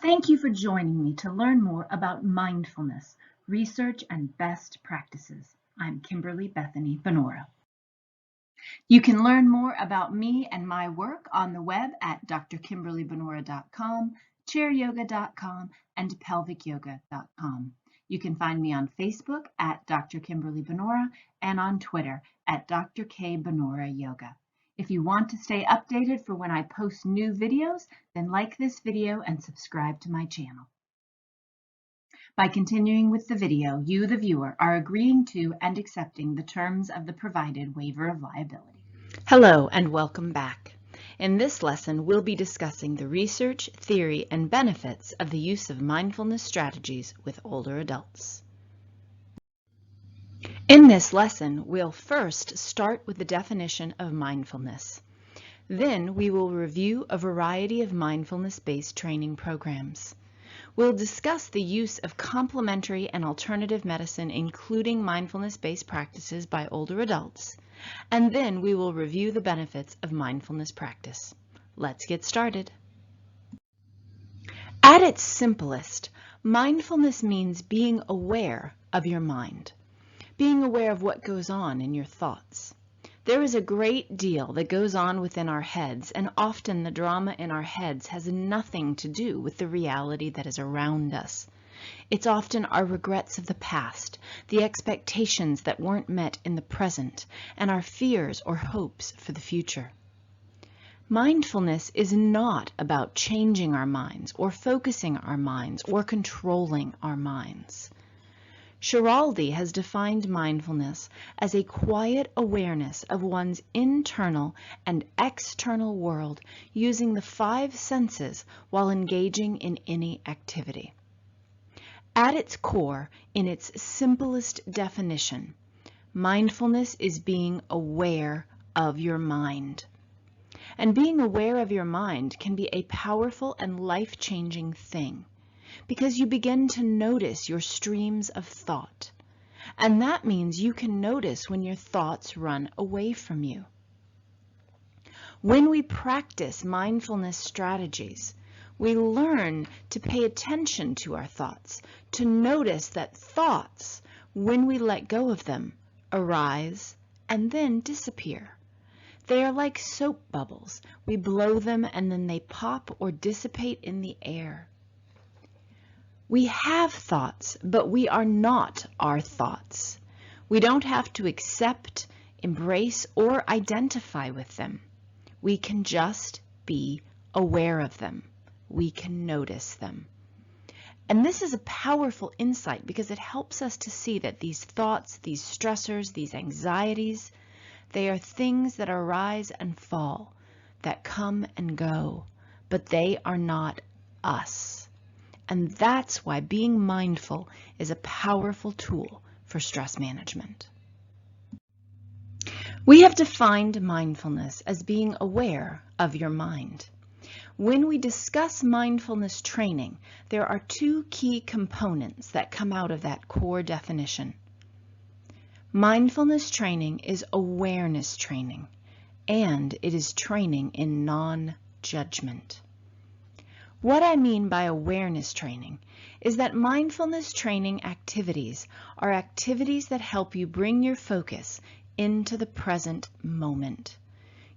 Thank you for joining me to learn more about mindfulness, research, and best practices. I'm Kimberlee Bethany Bonura. You can learn more about me and my work on the web at drkimberleebonura.com, chairyoga.com, and pelvicyoga.com. You can find me on Facebook at Dr. Kimberlee Bonura and on Twitter at Dr. K. Bonura Yoga. If you want to stay updated for when I post new videos, then like this video and subscribe to my channel. By continuing with the video, you, the viewer, are agreeing to and accepting the terms of the provided waiver of liability. Hello and welcome back. In this lesson, we'll be discussing the research, theory, and benefits of the use of mindfulness strategies with older adults. In this lesson, we'll first start with the definition of mindfulness. Then we will review a variety of mindfulness-based training programs. We'll discuss the use of complementary and alternative medicine, including mindfulness-based practices by older adults. And then we will review the benefits of mindfulness practice. Let's get started. At its simplest, mindfulness means being aware of your mind, being aware of what goes on in your thoughts. There is a great deal that goes on within our heads, and often the drama in our heads has nothing to do with the reality that is around us. It's often our regrets of the past, the expectations that weren't met in the present, and our fears or hopes for the future. Mindfulness is not about changing our minds or focusing our minds or controlling our minds. Schiraldi has defined mindfulness as a quiet awareness of one's internal and external world using the 5 senses while engaging in any activity. At its core, in its simplest definition, mindfulness is being aware of your mind. And being aware of your mind can be a powerful and life-changing thing, because you begin to notice your streams of thought. And that means you can notice when your thoughts run away from you. When we practice mindfulness strategies, we learn to pay attention to our thoughts, to notice that thoughts, when we let go of them, arise and then disappear. They are like soap bubbles. We blow them and then they pop or dissipate in the air. We have thoughts, but we are not our thoughts. We don't have to accept, embrace, or identify with them. We can just be aware of them. We can notice them. And this is a powerful insight because it helps us to see that these thoughts, these stressors, these anxieties, they are things that arise and fall, that come and go, but they are not us. And that's why being mindful is a powerful tool for stress management. We have defined mindfulness as being aware of your mind. When we discuss mindfulness training, there are 2 key components that come out of that core definition. Mindfulness training is awareness training, and it is training in non-judgment. What I mean by awareness training is that mindfulness training activities are activities that help you bring your focus into the present moment.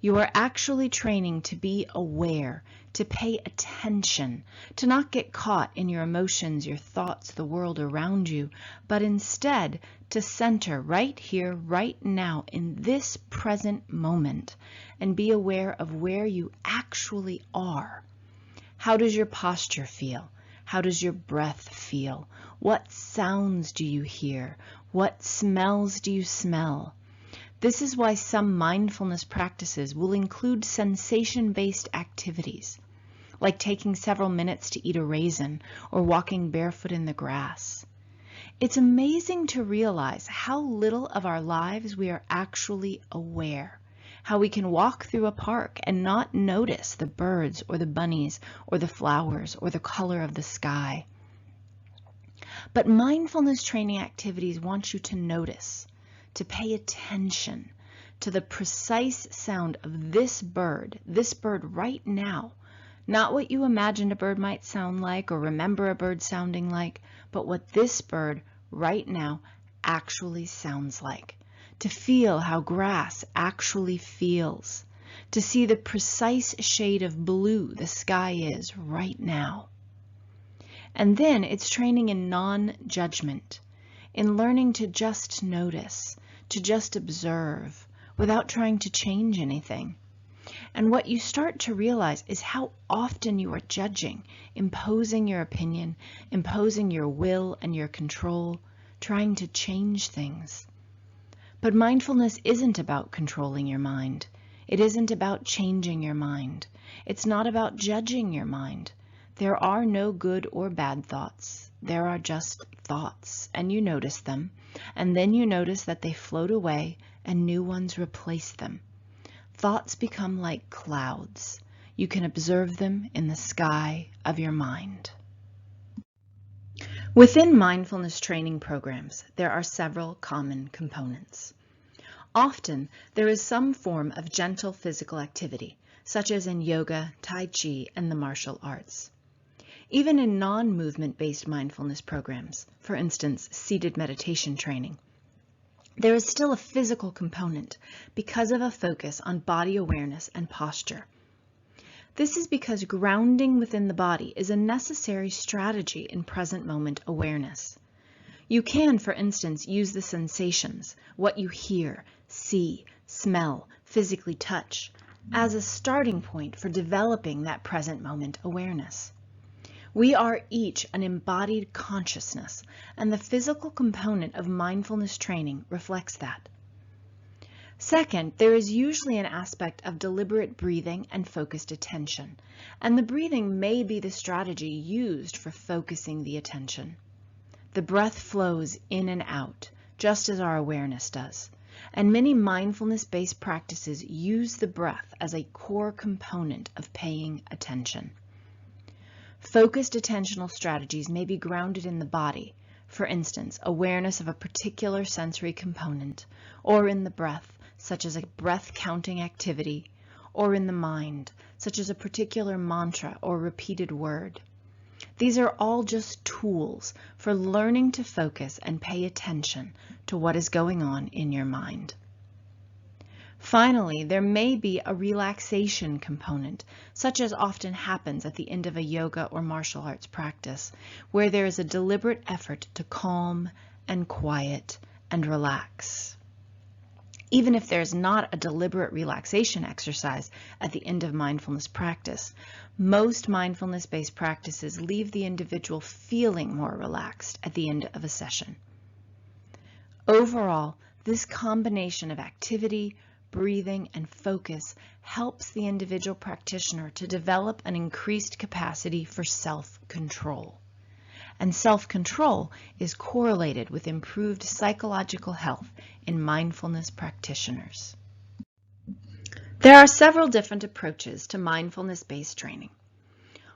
You are actually training to be aware, to pay attention, to not get caught in your emotions, your thoughts, the world around you, but instead to center right here, right now, in this present moment, and be aware of where you actually are. How does your posture feel? How does your breath feel? What sounds do you hear? What smells do you smell? This is why some mindfulness practices will include sensation-based activities, like taking several minutes to eat a raisin or walking barefoot in the grass. It's amazing to realize how little of our lives we are actually aware. How we can walk through a park and not notice the birds or the bunnies or the flowers or the color of the sky. But mindfulness training activities want you to notice, to pay attention to the precise sound of this bird right now, Not what you imagined a bird might sound like or remember a bird sounding like, but what this bird right now actually sounds like. To feel how grass actually feels. To see the precise shade of blue the sky is right now. And then it's training in non-judgment, in learning to just notice, to just observe, without trying to change anything. And what you start to realize is how often you are judging, imposing your opinion, imposing your will and your control, trying to change things. But mindfulness isn't about controlling your mind. It isn't about changing your mind. It's not about judging your mind. There are no good or bad thoughts. There are just thoughts, and you notice them, and then you notice that they float away and new ones replace them. Thoughts become like clouds. You can observe them in the sky of your mind. Within mindfulness training programs, there are several common components. Often, there is some form of gentle physical activity, such as in yoga, tai chi, and the martial arts. Even in non-movement-based mindfulness programs, for instance, seated meditation training, there is still a physical component because of a focus on body awareness and posture. This is because grounding within the body is a necessary strategy in present moment awareness. You can, for instance, use the sensations, what you hear, see, smell, physically touch, as a starting point for developing that present moment awareness. We are each an embodied consciousness, and the physical component of mindfulness training reflects that. Second, there is usually an aspect of deliberate breathing and focused attention, and the breathing may be the strategy used for focusing the attention. The breath flows in and out, just as our awareness does, and many mindfulness-based practices use the breath as a core component of paying attention. Focused attentional strategies may be grounded in the body, for instance, awareness of a particular sensory component, or in the breath, such as a breath-counting activity, or in the mind, such as a particular mantra or repeated word. These are all just tools for learning to focus and pay attention to what is going on in your mind. Finally, there may be a relaxation component, such as often happens at the end of a yoga or martial arts practice, where there is a deliberate effort to calm and quiet and relax. Even if there's not a deliberate relaxation exercise at the end of mindfulness practice, most mindfulness-based practices leave the individual feeling more relaxed at the end of a session. Overall, this combination of activity, breathing, and focus helps the individual practitioner to develop an increased capacity for self-control. And self-control is correlated with improved psychological health in mindfulness practitioners. There are several different approaches to mindfulness-based training.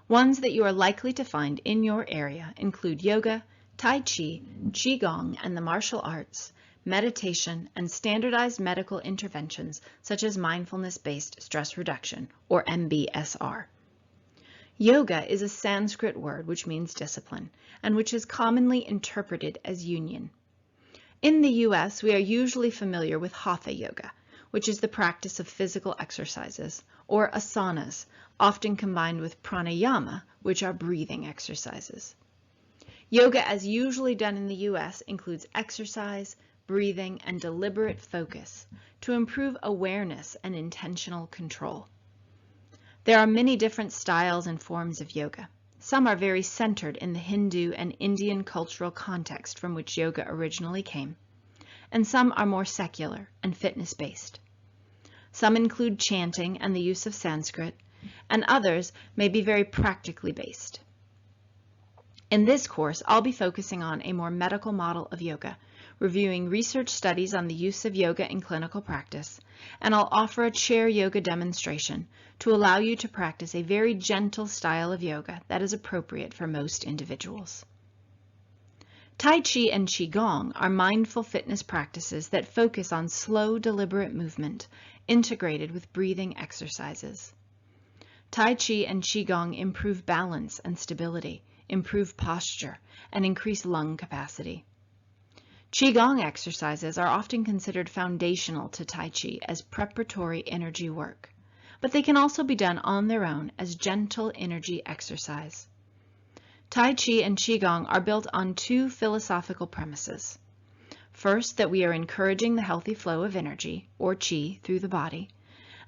Ones that you are likely to find in your area include yoga, tai chi, qigong, and the martial arts, meditation, and standardized medical interventions such as mindfulness-based stress reduction, or MBSR. Yoga is a Sanskrit word which means discipline, and which is commonly interpreted as union. In the US, we are usually familiar with Hatha yoga, which is the practice of physical exercises, or asanas, often combined with pranayama, which are breathing exercises. Yoga, as usually done in the US, includes exercise, breathing, and deliberate focus to improve awareness and intentional control. There are many different styles and forms of yoga. Some are very centered in the Hindu and Indian cultural context from which yoga originally came, and some are more secular and fitness-based. Some include chanting and the use of Sanskrit, and others may be very practically based. In this course, I'll be focusing on a more medical model of yoga, reviewing research studies on the use of yoga in clinical practice, and I'll offer a chair yoga demonstration to allow you to practice a very gentle style of yoga that is appropriate for most individuals. Tai Chi and Qigong are mindful fitness practices that focus on slow, deliberate movement integrated with breathing exercises. Tai Chi and Qigong improve balance and stability, improve posture, and increase lung capacity. Qigong exercises are often considered foundational to Tai Chi as preparatory energy work, but they can also be done on their own as gentle energy exercise. Tai Chi and Qigong are built on two philosophical premises. First, that we are encouraging the healthy flow of energy, or Qi, through the body,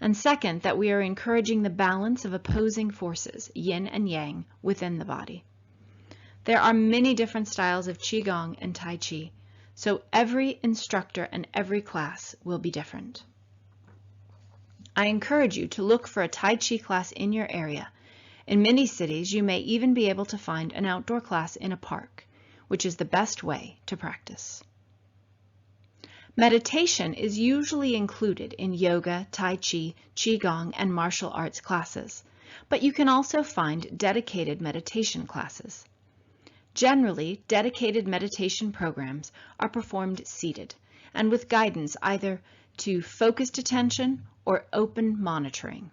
and second, that we are encouraging the balance of opposing forces, yin and yang, within the body. There are many different styles of Qigong and Tai Chi, so every instructor and every class will be different. I encourage you to look for a Tai Chi class in your area. In many cities, you may even be able to find an outdoor class in a park, which is the best way to practice. Meditation is usually included in yoga, Tai Chi, Qigong, and martial arts classes, but you can also find dedicated meditation classes. Generally, dedicated meditation programs are performed seated and with guidance either to focused attention or open monitoring.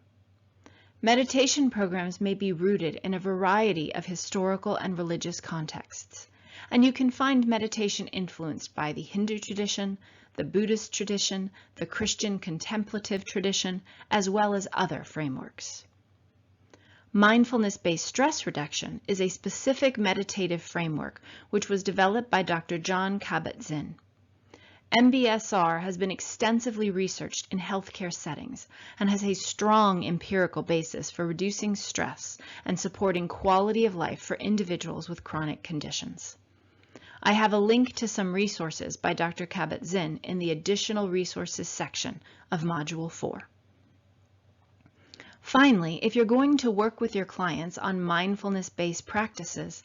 Meditation programs may be rooted in a variety of historical and religious contexts, and you can find meditation influenced by the Hindu tradition, the Buddhist tradition, the Christian contemplative tradition, as well as other frameworks. Mindfulness-based stress reduction is a specific meditative framework which was developed by Dr. Jon Kabat-Zinn. MBSR has been extensively researched in healthcare settings and has a strong empirical basis for reducing stress and supporting quality of life for individuals with chronic conditions. I have a link to some resources by Dr. Kabat-Zinn in the Additional Resources section of Module 4. Finally, if you're going to work with your clients on mindfulness-based practices,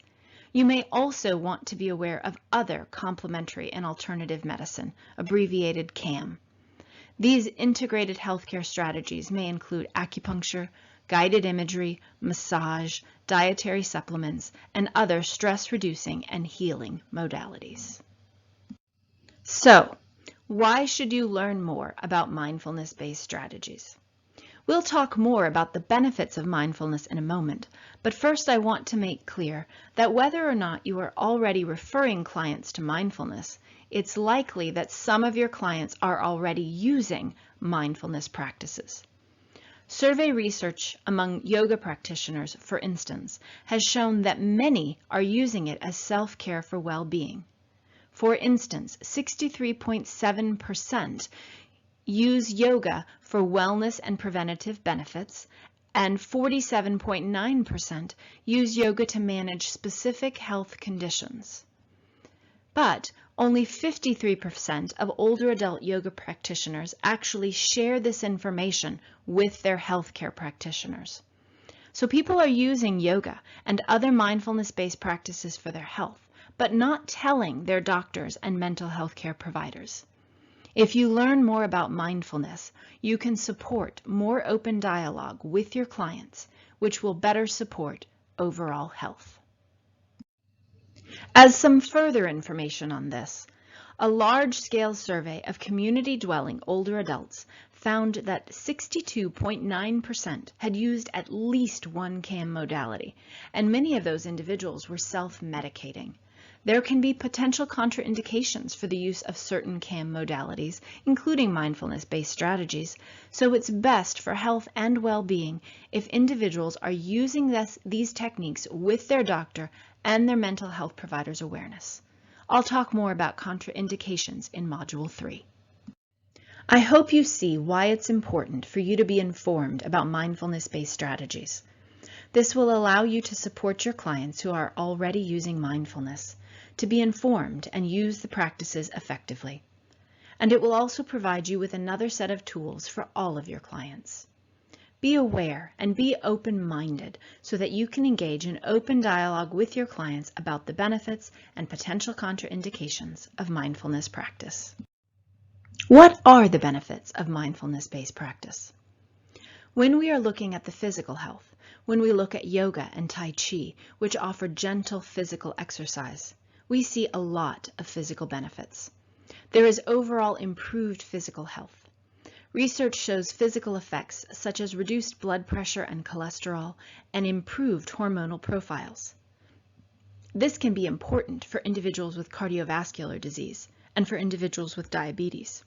you may also want to be aware of other complementary and alternative medicine, abbreviated CAM. These integrated healthcare strategies may include acupuncture, guided imagery, massage, dietary supplements, and other stress-reducing and healing modalities. So, why should you learn more about mindfulness-based strategies? We'll talk more about the benefits of mindfulness in a moment, but first I want to make clear that whether or not you are already referring clients to mindfulness, it's likely that some of your clients are already using mindfulness practices. Survey research among yoga practitioners, for instance, has shown that many are using it as self-care for well-being. For instance, 63.7% use yoga for wellness and preventative benefits, and 47.9% use yoga to manage specific health conditions. But only 53% of older adult yoga practitioners actually share this information with their healthcare practitioners. So people are using yoga and other mindfulness-based practices for their health, but not telling their doctors and mental health care providers. If you learn more about mindfulness, you can support more open dialogue with your clients, which will better support overall health. As some further information on this, a large-scale survey of community-dwelling older adults found that 62.9% had used at least one CAM modality, and many of those individuals were self-medicating. There can be potential contraindications for the use of certain CAM modalities, including mindfulness-based strategies, so it's best for health and well-being if individuals are using these techniques with their doctor and their mental health provider's awareness. I'll talk more about contraindications in Module 3. I hope you see why it's important for you to be informed about mindfulness-based strategies. This will allow you to support your clients who are already using mindfulness, to be informed and use the practices effectively. And it will also provide you with another set of tools for all of your clients. Be aware and be open-minded so that you can engage in open dialogue with your clients about the benefits and potential contraindications of mindfulness practice. What are the benefits of mindfulness-based practice? When we are looking at the physical health, when we look at yoga and Tai Chi, which offer gentle physical exercise, we see a lot of physical benefits. There is overall improved physical health. Research shows physical effects such as reduced blood pressure and cholesterol and improved hormonal profiles. This can be important for individuals with cardiovascular disease and for individuals with diabetes.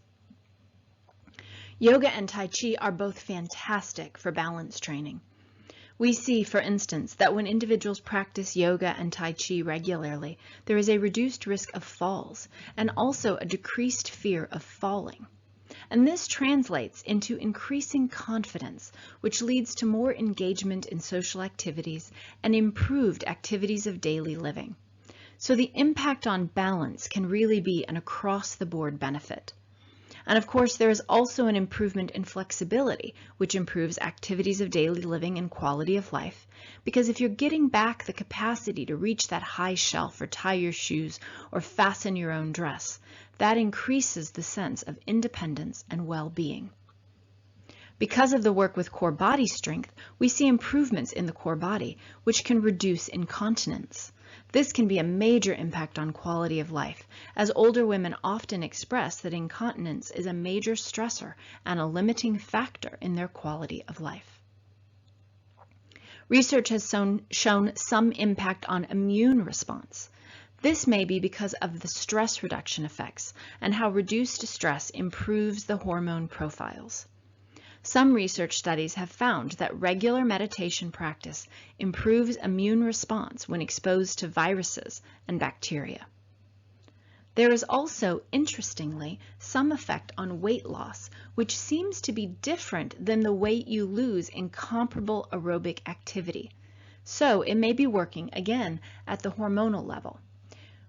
Yoga and Tai Chi are both fantastic for balance training. We see, for instance, that when individuals practice yoga and Tai Chi regularly, there is a reduced risk of falls and also a decreased fear of falling. And this translates into increasing confidence, which leads to more engagement in social activities and improved activities of daily living. So the impact on balance can really be an across-the-board benefit. And of course, there is also an improvement in flexibility, which improves activities of daily living and quality of life, because if you're getting back the capacity to reach that high shelf or tie your shoes or fasten your own dress, that increases the sense of independence and well-being. Because of the work with core body strength, we see improvements in the core body, which can reduce incontinence. This can be a major impact on quality of life, as older women often express that incontinence is a major stressor and a limiting factor in their quality of life. Research has shown some impact on immune response. This may be because of the stress reduction effects and how reduced stress improves the hormone profiles. Some research studies have found that regular meditation practice improves immune response when exposed to viruses and bacteria. There is also, interestingly, some effect on weight loss, which seems to be different than the weight you lose in comparable aerobic activity. So it may be working, again, at the hormonal level.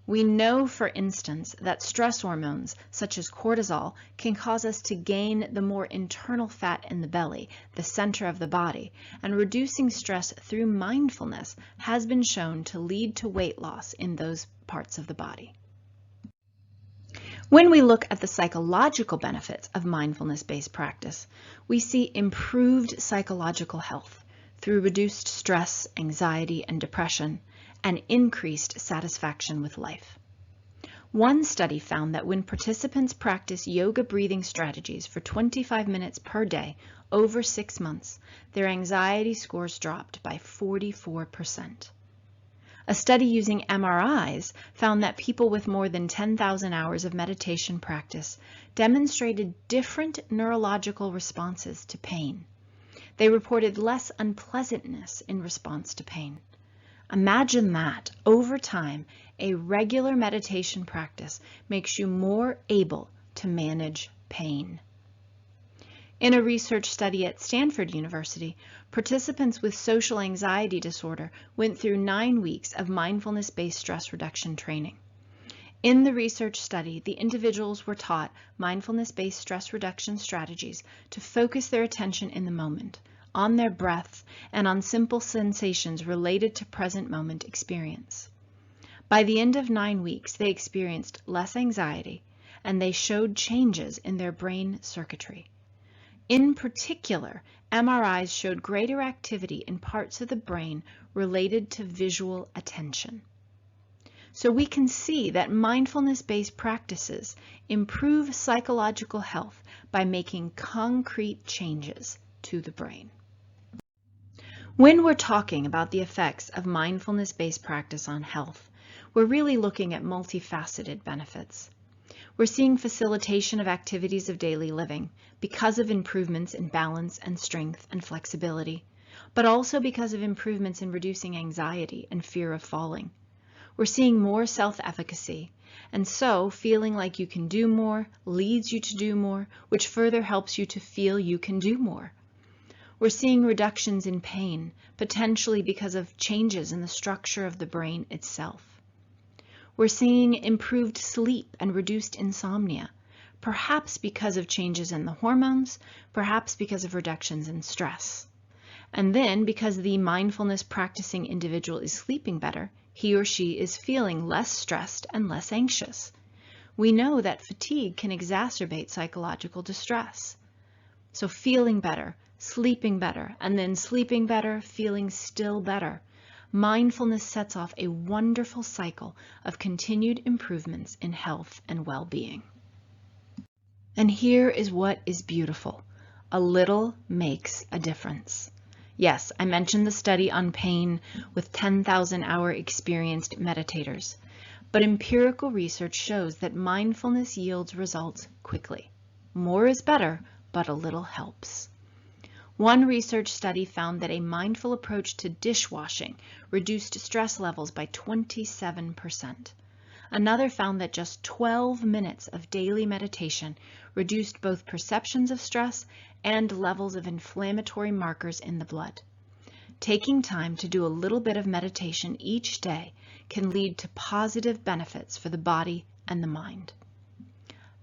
We know, for instance, that stress hormones, such as cortisol, can cause us to gain the more internal fat in the belly, the center of the body, and reducing stress through mindfulness has been shown to lead to weight loss in those parts of the body. When we look at the psychological benefits of mindfulness-based practice, we see improved psychological health through reduced stress, anxiety, and depression, and increased satisfaction with life. One study found that when participants practice yoga breathing strategies for 25 minutes per day over 6 months, their anxiety scores dropped by 44%. A study using MRIs found that people with more than 10,000 hours of meditation practice demonstrated different neurological responses to pain. They reported less unpleasantness in response to pain. Imagine that, over time, a regular meditation practice makes you more able to manage pain. In a research study at Stanford University, participants with social anxiety disorder went through 9 weeks of mindfulness-based stress reduction training. In the research study, the individuals were taught mindfulness-based stress reduction strategies to focus their attention in the moment, on their breath, and on simple sensations related to present moment experience. By the end of 9 weeks, they experienced less anxiety, and they showed changes in their brain circuitry. In particular, MRIs showed greater activity in parts of the brain related to visual attention. So we can see that mindfulness-based practices improve psychological health by making concrete changes to the brain. When we're talking about the effects of mindfulness-based practice on health, we're really looking at multifaceted benefits. We're seeing facilitation of activities of daily living because of improvements in balance and strength and flexibility, but also because of improvements in reducing anxiety and fear of falling. We're seeing more self-efficacy, and so feeling like you can do more leads you to do more, which further helps you to feel you can do more. We're seeing reductions in pain, potentially because of changes in the structure of the brain itself. We're seeing improved sleep and reduced insomnia, perhaps because of changes in the hormones, perhaps because of reductions in stress. And then, because the mindfulness practicing individual is sleeping better, he or she is feeling less stressed and less anxious. We know that fatigue can exacerbate psychological distress. So feeling better, sleeping better, and then sleeping better, feeling still better. Mindfulness sets off a wonderful cycle of continued improvements in health and well-being. And here is what is beautiful. A little makes a difference. Yes, I mentioned the study on pain with 10,000-hour experienced meditators, but empirical research shows that mindfulness yields results quickly. More is better, but a little helps. One research study found that a mindful approach to dishwashing reduced stress levels by 27%. Another found that just 12 minutes of daily meditation reduced both perceptions of stress and levels of inflammatory markers in the blood. Taking time to do a little bit of meditation each day can lead to positive benefits for the body and the mind.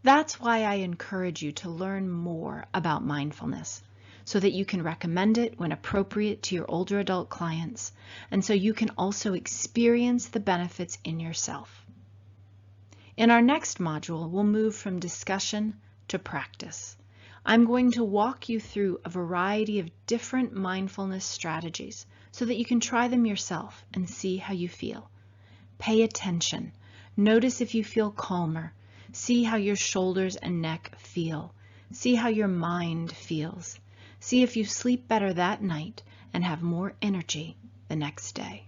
That's why I encourage you to learn more about mindfulness, so that you can recommend it when appropriate to your older adult clients, and so you can also experience the benefits in yourself. In our next module, we'll move from discussion to practice. I'm going to walk you through a variety of different mindfulness strategies so that you can try them yourself and see how you feel. Pay attention. Notice if you feel calmer. See how your shoulders and neck feel. See how your mind feels. See if you sleep better that night and have more energy the next day.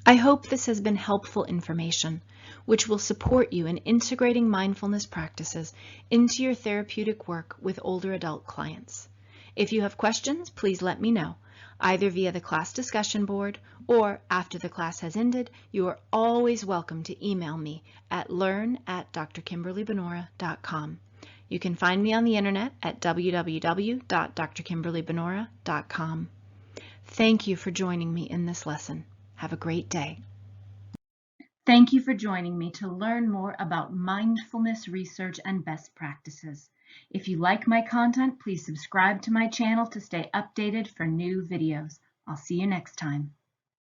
I hope this has been helpful information, which will support you in integrating mindfulness practices into your therapeutic work with older adult clients. If you have questions, please let me know, either via the class discussion board or after the class has ended. You are always welcome to email me at learn@drkimberleebonura.com. You can find me on the internet at www.drkimberleebonura.com. Thank you for joining me in this lesson. Have a great day. Thank you for joining me to learn more about mindfulness research and best practices. If you like my content, please subscribe to my channel to stay updated for new videos. I'll see you next time.